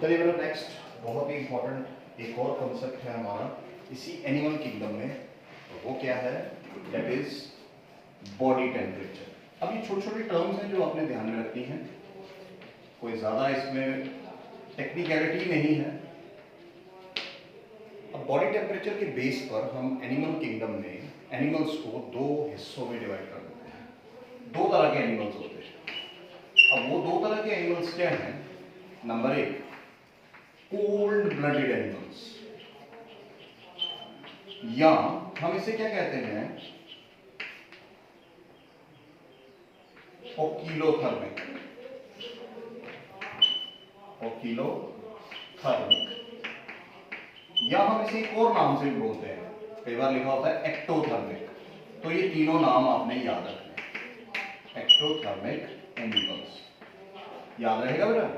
चलिए मेरा नेक्स्ट बहुत ही इंपॉर्टेंट एक और कॉन्सेप्ट है हमारा इसी एनिमल किंगडम में, तो वो क्या है, दैट इज बॉडी टेम्परेचर। अब ये छोटी छोटी टर्म्स हैं जो आपने ध्यान में रखनी है, कोई ज़्यादा इसमें टेक्निकलिटी नहीं है। अब बॉडी टेम्परेचर के बेस पर हम एनिमल किंगडम में एनिमल्स को दो हिस्सों में डिवाइड कर देते हैं। दो तरह के एनिमल्स होते हैं। अब वो दो तरह के एनिमल्स क्या हैं? नंबर एक, कोल्ड ब्लडेड एनिमल्स, या हम इसे क्या कहते हैं, ओकिलोथर्मिक। ओकिलोथर्मिक, या हम इसे एक और नाम से भी बोलते हैं, कई बार लिखा होता है एक्टोथर्मिक। तो ये तीनों नाम आपने याद रखने, एक्टोथर्मिक एनिमल्स, याद रहेगा बेटा।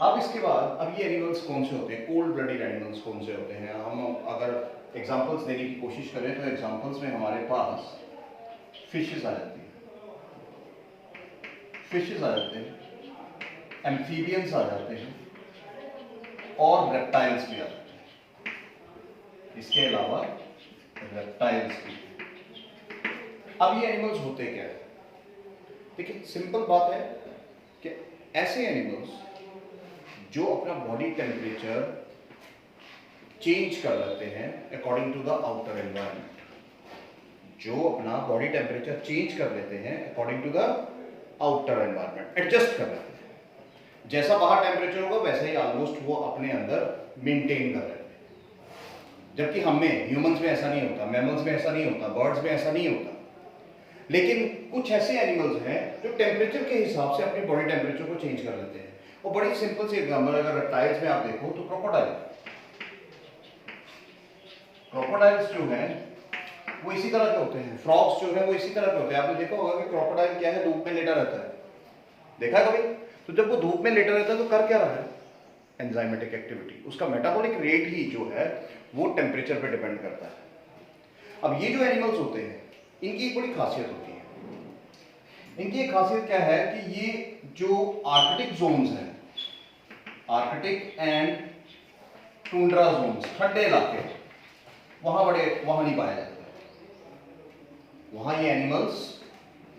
अब इसके बाद अब ये एनिमल्स कौन से होते हैं, कोल्ड ब्लडेड एनिमल्स कौन से होते हैं? हम अगर एग्जांपल्स देने की कोशिश करें तो एग्जांपल्स में हमारे पास फिशेस आ जाती हैं, एम्फीबियंस आ जाते हैं, और रेप्टाइल्स भी आ जाते हैं। इसके अलावा रेप्टाइल्स भी। अब ये एनिमल्स होते क्या है? देखिए सिंपल बात है कि ऐसे एनिमल्स जो अपना बॉडी टेम्परेचर चेंज कर लेते हैं according to the outer environment, जो अपना बॉडी टेम्परेचर चेंज कर लेते हैं according to the outer environment, adjust कर लेते हैं। जैसा बाहर टेम्परेचर होगा वैसे ही ऑलमोस्ट वो अपने अंदर मेंटेन कर लेते हैं। जबकि हमें ह्यूमंस में ऐसा नहीं होता, मैमल्स में ऐसा नहीं होता, बर्ड्स में ऐसा नहीं होता। लेकिन कुछ ऐसे एनिमल्स हैं जो टेम्परेचर के हिसाब से अपनी बॉडी टेम्परेचर को चेंज कर लेते हैं। और बड़ी सिंपल सी एग्जांपल अगर रेप्टाइल्स में आप देखो तो क्रोकोडाइल्स जो हैं वो इसी तरह के होते हैं, फ्रॉग्स जो हैं वो इसी तरह के होते हैं। आपने देखा होगा कि क्रोकोडाइल क्या है, धूप में लेटा रहता है, देखा कभी? तो जब वो धूप में लेटा रहता है तो कर क्या रहा है, एंजाइमेटिक एक्टिविटी। उसका मेटाबॉलिक रेट ही जो है वो टेम्परेचर पे डिपेंड करता है। अब ये जो एनिमल्स होते हैं इनकी एक बड़ी खासियत होती है। इनकी एक खासियत क्या है कि ये जो आर्कटिक जोन्स हैं, आर्कटिक एंड टुंड्रा जोन्स, ठंडे इलाके, वहां नहीं पाए जाते, वहां ये एनिमल्स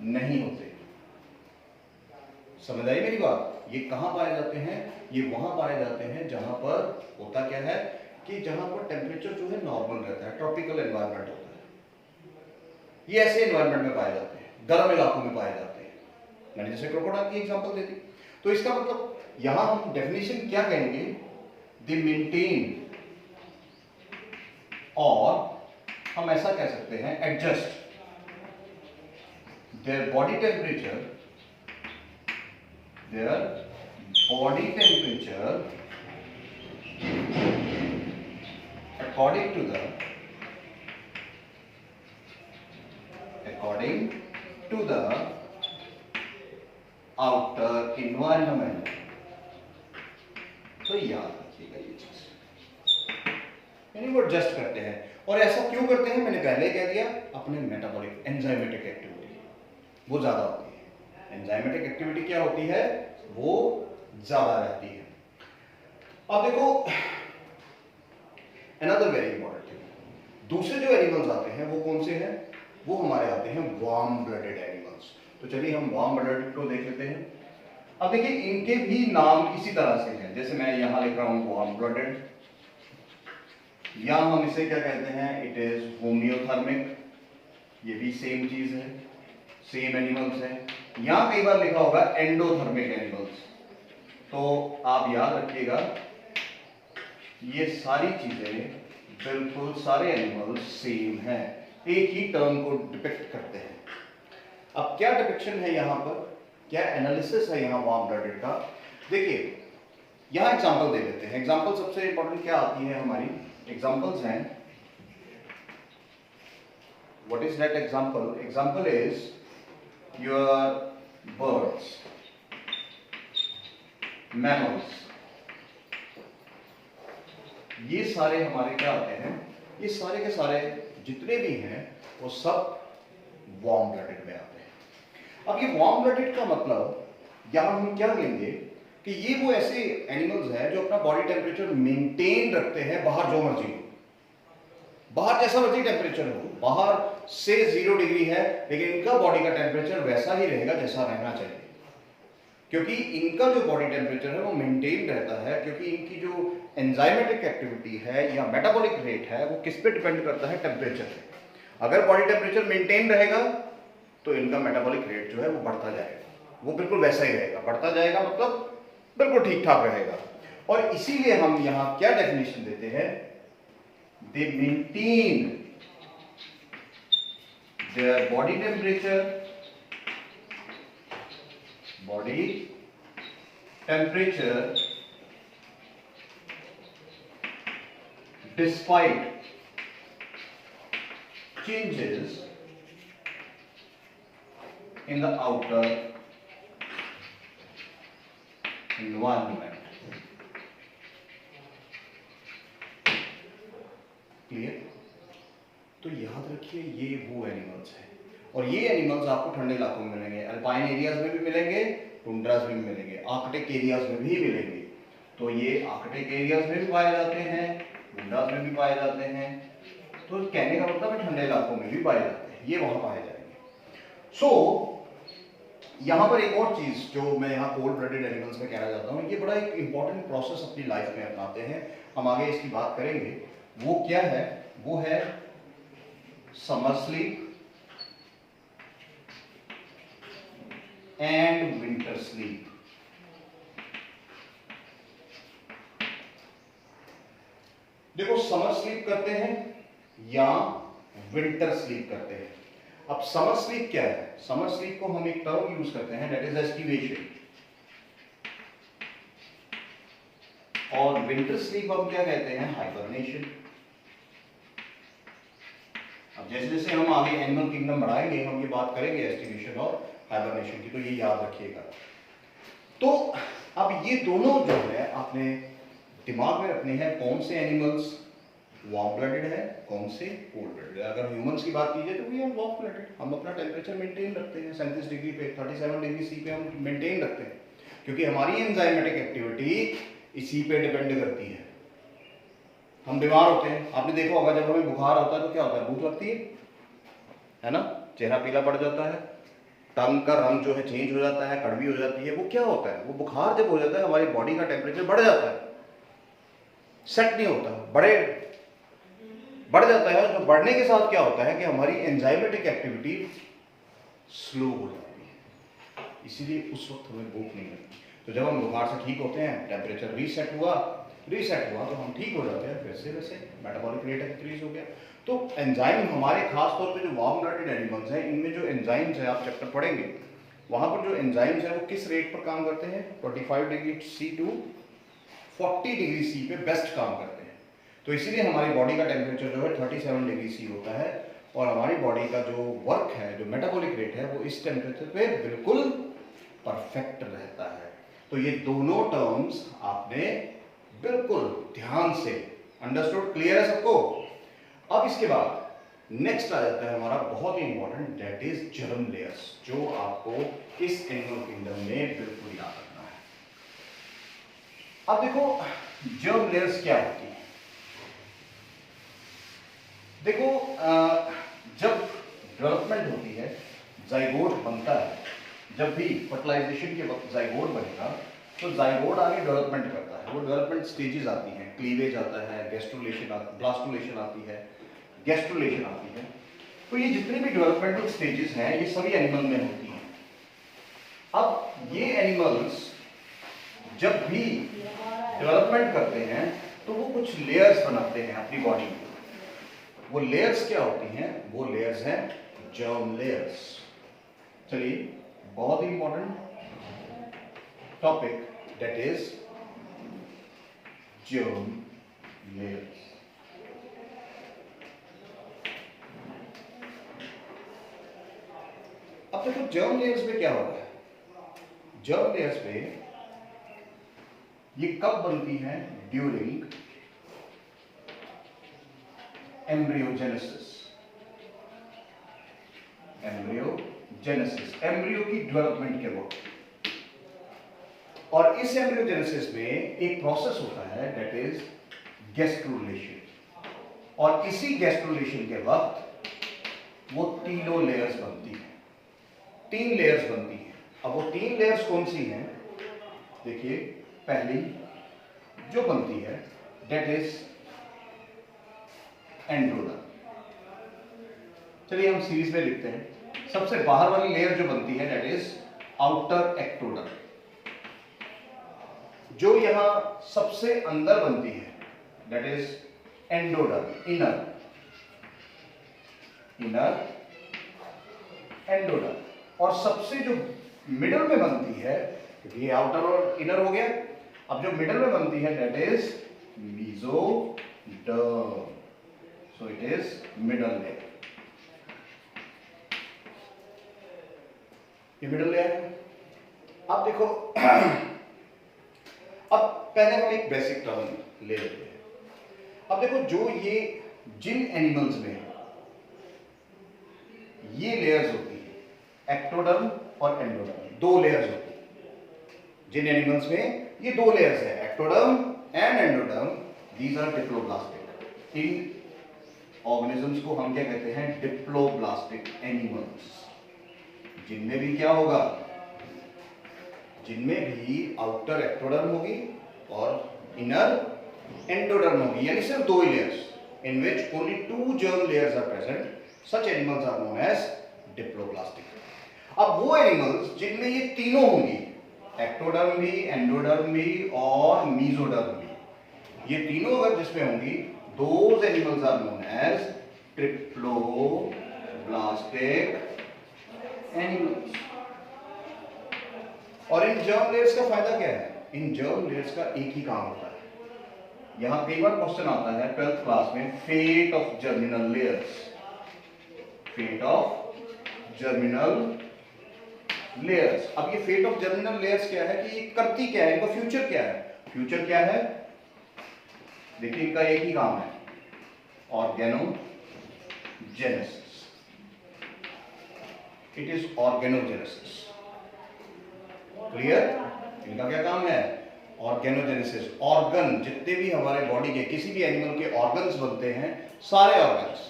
नहीं होते। समझ आई मेरी बात? ये कहां पाए जाते हैं? ये वहां पाए जाते हैं जहां पर होता क्या है कि जहां पर टेम्परेचर जो है नॉर्मल रहता है, ट्रॉपिकल एनवायरनमेंट होता है। ये ऐसे एनवायरनमेंट में पाए जाते हैं, गर्म इलाकों में पाए जाते हैं। मैंने जैसे क्रोकोडाइल की एग्जांपल दे दी। तो इसका मतलब यहां हम डेफिनेशन क्या कहेंगे, दे मेंटेन, और हम ऐसा कह सकते हैं adjust their body temperature according to the outer environment। तो याद रखिएगा ये चीज, यानी वो एडजस्ट करते हैं। और ऐसा क्यों करते हैं? मैंने पहले कह दिया, अपने मेटाबॉलिक एंजाइमेटिक एक्टिविटी वो ज्यादा होती है। एंजाइमेटिक एक्टिविटी क्या होती है? वो ज्यादा रहती है। अब देखो अनदर वेरी इंपॉर्टेंट थिंग, दूसरे जो एनिमल्स आते हैं वो कौन से हैं? वो हमारे आते हैं वार्म ब्लडेड एनिमल्स। तो चलिए हम वार्म ब्लडेड को देख लेते हैं। अब देखिए इनके भी नाम इसी तरह से हैं, जैसे मैं यहां लिख रहा हूं वार्म ब्लडेड, या हम इसे क्या कहते हैं, इट इज होम्योथर्मिक, ये भी सेम चीज है, सेम एनिमल्स हैं। यहां कई बार लिखा होगा एंडोथर्मिक एनिमल्स। तो आप याद रखिएगा ये सारी चीजें बिल्कुल सारे एनिमल्स सेम हैं, एक ही टर्म को डिपिक्ट करते हैं। अब क्या डिपिक्शन है यहां पर, क्या एनालिसिस है यहां वार्म ब्लडेड का? देखिए यहां एग्जांपल दे देते हैं। एग्जांपल सबसे इंपॉर्टेंट क्या आती है हमारी, एग्जांपल्स हैं, what is that example? Example is your birds, mammals, ये सारे हमारे क्या आते हैं, ये सारे के सारे जितने भी हैं वो सब वार्म ब्लडेड में आते हैं। अब ये वार्म ब्लडेड का मतलब यहां हम क्या लेंगे कि ये वो ऐसे एनिमल्स हैं जो अपना बॉडी टेम्परेचर मेंटेन रखते हैं, बाहर जो मर्जी हो, बाहर जैसा मर्जी टेम्परेचर हो, बाहर से 0 डिग्री है लेकिन इनका बॉडी का टेम्परेचर वैसा ही रहेगा जैसा रहना चाहिए, क्योंकि इनका जो बॉडी टेम्परेचर है वो मेंटेन रहता है, क्योंकि इनकी जो एंजाइमेटिक एक्टिविटी है या मेटाबॉलिक रेट है वो किस पे डिपेंड करता है? टेम्परेचर पे। अगर बॉडी टेम्परेचर मेंटेन रहेगा तो इनका मेटाबॉलिक रेट जो है वो बढ़ता जाएगा, वो बिल्कुल वैसा ही रहेगा, बढ़ता जाएगा मतलब बिल्कुल ठीक ठाक रहेगा। और इसीलिए हम यहां क्या डेफिनेशन देते हैं? दे maintain their body temperature despite changes in the outer environment. Clear? तो याद रखिए ये वो एनिमल्स है, और ये एनिमल्स आपको ठंडे इलाकों में मिलेंगे, अल्पाइन एरियाज में भी मिलेंगे, टुंड्रास में भी मिलेंगे, आर्कटिक एरियाज में भी मिलेंगे। तो ये आर्कटिक एरियाज में भी पाए जाते हैं, टुंड्रास में भी पाए जाते हैं, तो कहने का मतलब है ठंडे इलाकों में भी पाए जाते हैं, ये वहां पाए जाएंगे। सो यहाँ पर एक और चीज जो मैं यहाँ कोल्ड ब्लडेड एनिमल्स में कहना चाहता हूँ, ये बड़ा एक इंपॉर्टेंट प्रोसेस अपनी लाइफ में अपनाते हैं, हम आगे इसकी बात करेंगे। वो क्या है? वो है summer sleep and winter sleep. देखो समर स्लीप करते हैं या विंटर स्लीप करते हैं। अब समर स्लीप क्या है? समर स्लीप को हम एक टर्म यूज करते हैं, दैट इज एस्टिवेशन, और विंटर स्लीप हम क्या कहते हैं? हाइबरनेशन। अब जैसे जैसे हम आगे एनिमल किंगडम बढ़ाएंगे हम ये बात करेंगे एस्टिवेशन और हाइबरनेशन की, तो ये याद रखिएगा। तो अब ये दोनों जो है आपने दिमाग में रखने हैं, कौन से एनिमल्स वार्म ब्लडेड है, कौन से कोल्ड ब्लडेड है। अगर ह्यूमंस की बात कीजिए तो वी आर वार्म ब्लडेड, हम अपना टेम्परेचर मेंटेन रखते हैं 37 डिग्री पे, 37 डिग्री सी पे हम मेंटेन रखते हैं, क्योंकि हमारी एंजाइमेटिक एक्टिविटी इसी पे डिपेंड करती है। हम बीमार होते हैं, आपने देखा होगा जब हमें बुखार होता है तो क्या होता है? भूख लगती है ना, चेहरा पीला पड़ जाता है, टंग का रंग जो है चेंज हो जाता है, कड़वी हो जाती है। वो क्या होता है? वो बुखार जब हो जाता है हमारी बॉडी का टेम्परेचर बढ़ जाता है, सेट नहीं होता, बढ़ जाता है। तो बढ़ने के साथ क्या होता है कि हमारी एंजाइमेटिक एक्टिविटी स्लो हो जाती है, इसीलिए उस वक्त हमें भूख नहीं लगती। तो जब हम बुखार से ठीक होते हैं, टेम्परेचर रीसेट हुआ तो हम ठीक हो जाते हैं, फिर से वैसे मेटाबॉलिक रेट इंक्रीज हो गया। तो एंजाइम हमारे खास तौर पे जो वार्म ब्लडेड एनिमल्स हैं, इनमें जो एंजाइम्स है, आप चैप्टर पढ़ेंगे वहां पर जो एंजाइम्स है वो किस रेट पर काम करते हैं? 25 degree C to 40 degree C पे बेस्ट काम करते हैं। तो इसीलिए हमारी बॉडी का टेम्परेचर जो है 37 डिग्री सी होता है, और हमारी बॉडी का जो वर्क है, जो मेटाबॉलिक रेट है, वो इस टेम्परेचर पे बिल्कुल परफेक्ट रहता है। तो ये दोनों टर्म्स आपने बिल्कुल ध्यान से अंडरस्टूड, क्लियर है सबको? अब इसके बाद नेक्स्ट आ जाता है हमारा बहुत ही important, that is germ layers, जो आपको इस एनिमल किंगडम में बिल्कुल याद रखना है। अब देखो जर्म लेयर्स क्या होती है। देखो जब डेवलपमेंट होती है, जाइगोट बनता है, जब भी फर्टिलाइजेशन के वक्त जाइगोट बनेगा तो जाइगोट आगे डेवलपमेंट करता है। वो डेवलपमेंट स्टेजेस आती हैं, क्लीवेज आता है, गैस्ट्रुलेशन ब्लास्टुलेशन आती है, गैस्ट्रुलेशन आती है। तो ये जितने भी डेवलपमेंटल स्टेजेस हैं ये सभी एनिमल में होती हैं। अब ये एनिमल्स जब भी डेवलपमेंट करते हैं तो वो कुछ लेयर्स बनाते हैं अपनी बॉडी में। वो लेयर्स क्या होती हैं? वो लेयर्स हैं जर्म लेयर्स। चलिए, बहुत ही important topic, that is germ layers. अब देखो जर्म लेयर्स में क्या होता है। जर्म लेयर्स में ये कब बनती हैं? During embryogenesis. एम्ब्रियो की डेवलपमेंट के वक्त और इस एम्ब्रियोजेनेसिस में एक प्रोसेस होता है दैट इज गैस्ट्रुलेशन, और इसी गैस्ट्रुलेशन के वक्त वो तीनों लेयर्स बनती हैं, 3 लेयर्स बनती हैं। अब वो 3 लेयर्स कौन सी हैं? देखिए, पहली जो बनती है दैट इज एंड्रोडर्म। चलिए हम सीरीज में लिखते हैं। सबसे बाहर वाली लेयर जो बनती है दैट इज आउटर एक्टोडर्म। जो यहां सबसे अंदर बनती है that is endoderm, inner endoderm. और सबसे जो मिडल में बनती है, क्योंकि ये आउटर और इनर हो गया, अब जो मिडल में बनती है that is mesoderm. So it is middle layer. ये मिडल लेयर है। अब देखो, अब पहले हम एक बेसिक टर्म ले लेते हैं। अब देखो, जो ये जिन एनिमल्स में ये लेयर्स होती है एक्टोडर्म और एंडोडर्म, 2 लेयर्स होती है। जिन एनिमल्स में ये 2 लेयर्स है ectoderm and endoderm, these are diploblastic. इन ऑर्गेनिजम्स को हम क्या कहते हैं? Diploblastic animals. जिनमें भी क्या होगा? जिनमें भी आउटर एक्टोडर्म होगी और इनर एंडोडर्म होगी, यानी सिर्फ 2 ही layers, in which only 2 germ layers are present, such animals are known as diploblastic. अब वो एनिमल्स जिनमें ये तीनों होंगी, एक्टोडर्म भी, एंडोडर्म भी और मेसोडर्म भी, ये तीनों अगर जिसमें होंगी, those animals are known as triploblastic animals. और इन जर्म लेयर्स का फायदा क्या है? इन जर्म लेयर्स का एक ही काम होता है। यहां कई बार क्वेश्चन आता है 12th क्लास में, fate of germinal layers. Fate of germinal layers. अब ये फेट ऑफ जर्मिनल लेयर्स क्या है कि ये करती क्या है, इनका फ्यूचर क्या है? फ्यूचर क्या है? देखिए, इनका एक ही काम है, organogenesis. It is organogenesis. Clear? इनका क्या काम है? ऑर्गेनोजेनेसिस। ऑर्गन, जितने भी हमारे बॉडी के किसी भी एनिमल के ऑर्गन्स बनते हैं, सारे ऑर्गन्स,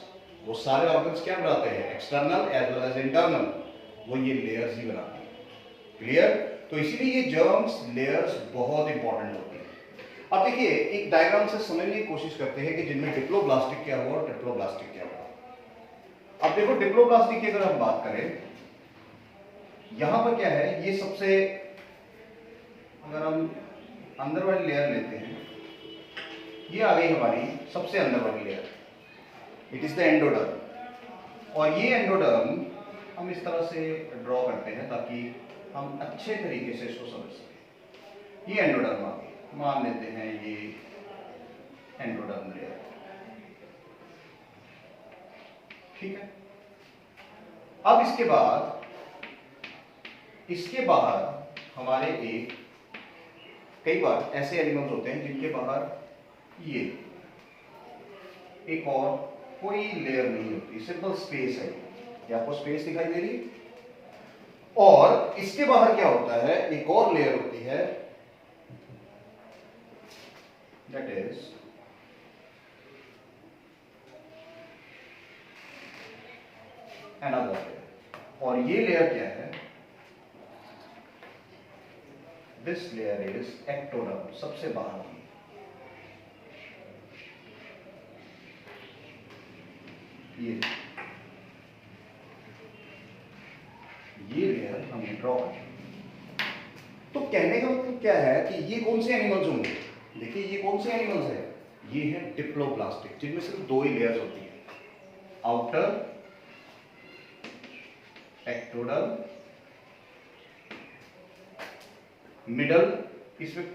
वो सारे ऑर्गन्स क्या बनाते हैं? External as well as internal, वो ये लेयर्स ही बनाते हैं। क्लियर? तो इसीलिए ये जर्म्स लेयर्स बहुत इंपॉर्टेंट होती है। अब देखिए, एक डायग्राम से समझने की कोशिश करते हैं कि जिनमें डिप्लोब्लास्टिक क्या हुआ और ट्रिप्लोब्लास्टिक क्या हुआ। अब देखो, डिप्लोब्लास्टिक की अगर हम बात करें, यहां पर क्या है, ये सबसे, अगर हम अंदर वाली लेयर लेते हैं, ये आ गई हमारी सबसे अंदर वाली layer, it is the endoderm. और ये एंडोडर्म हम इस तरह से ड्रॉ करते हैं ताकि हम अच्छे तरीके से इसको समझ सकें। ये एंडोडर्म आ गई, मान लेते हैं ये एंडोडर्म लेयर, ठीक है। अब इसके बाहर हमारे कई बार ऐसे एनिमल्स होते हैं जिनके बाहर ये एक और कोई लेयर नहीं होती, सिंपल स्पेस है। ये आपको स्पेस दिखाई दे रही है? और इसके बाहर क्या होता है? एक और लेयर होती है, दैट इज अनदर लेयर। और ये लेयर क्या है? This layer is ectoderm, सबसे बाहर की। ये लेयर हमने ड्रॉ की। तो कहने का मतलब क्या है कि ये कौन से एनिमल्स होंगे? देखिए, ये कौन से एनिमल्स है? ये है डिप्लोब्लास्टिक, जिनमें सिर्फ 2 ही लेयर्स होती है, आउटर एक्टोडर्म, मिडल, इसमें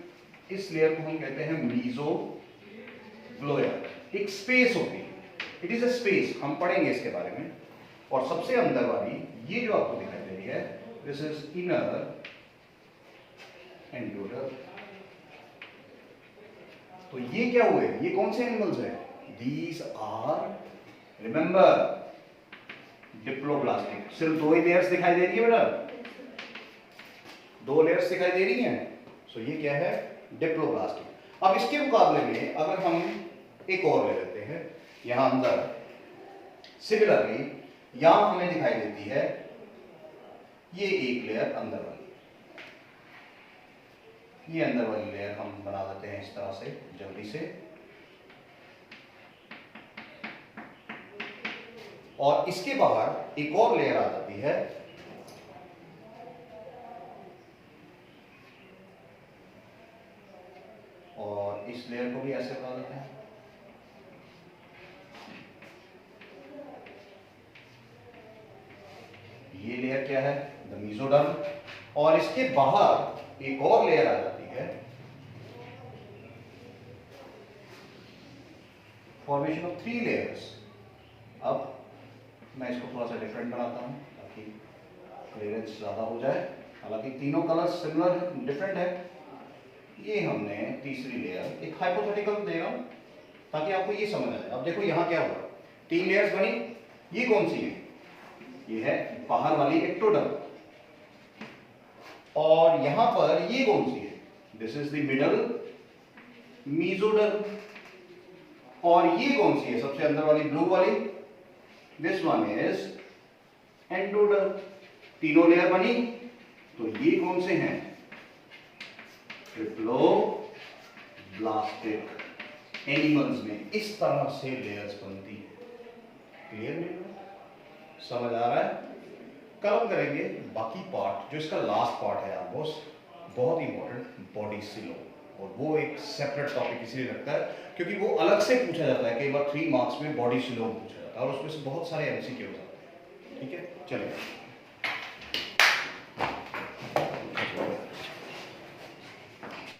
इस लेयर को हम कहते हैं मेसोग्लोया। एक स्पेस होती है, इट इज अ स्पेस, हम पढ़ेंगे इसके बारे में। और सबसे अंदर वाली ये जो आपको दिखाई दे रही है, दिस इज इनर एंडोडर्म। तो ये क्या हुए? ये कौन से एनिमल्स हैं? These are, remember, diploblastic. सिर्फ 2 ही लेयर्स दिखाई दे रही है बेटा, 2 लेयर्स दिखाई दे रही हैं। सो ये क्या है, डिप्लोब्लास्ट। अब इसके मुकाबले में अगर हम एक और ले लेते हैं यहां अंदर, सिमिलरली यहां हमें दिखाई देती है ये एक लेयर अंदर वाली, ये अंदर वाली लेयर हम बना देते हैं इस तरह से जल्दी से, और इसके बाहर एक और लेयर आ जाती है, और इस लेयर को भी ऐसे बना देते हैं। ये लेयर क्या है, द मेसोडर्म, और इसके बाहर एक और लेयर आ जाती है, फॉर्मेशन ऑफ 3 लेयर्स। अब मैं इसको थोड़ा सा डिफरेंट बनाता हूं ताकि क्लियरेंस ज्यादा हो जाए, हालांकि तीनों कलर्स सिमिलर है, डिफरेंट है। ये हमने तीसरी लेयर, एक हाइपोथेटिकल दे रहा हूं ताकि आपको ये समझ आ जाए। अब देखो यहां क्या हुआ, 3 लेयर्स बनी, ये कौन सी है, ये है बाहर वाली एक्टोडर्म, और यहां पर ये कौन सी है, this is the middle mesoderm, और ये कौन सी है सबसे अंदर वाली ब्लू वाली, दिस वन इज एंडोडर्म। तीनों लेयर बनी, तो ये कौन से हैं, ट्रिप्लोब्लास्टिक एनिमल्स में इस तरह से लेयर्स बनती है। क्लियर नहीं हुआ, समझ आ रहा है। कल हम करेंगे बाकी पार्ट, जो इसका लास्ट पार्ट है ऑलमोस्ट बहुत इंपॉर्टेंट, बॉडी सिलो, और वो एक सेपरेट टॉपिक इसलिए लगता है क्योंकि वो अलग से पूछा जाता है, कई बार 3 मार्क्स में बॉडी सिलो पूछा जाता है और उसमें से बहुत सारे एमसीक्यूज आते हैं। ठीक है, चलिए।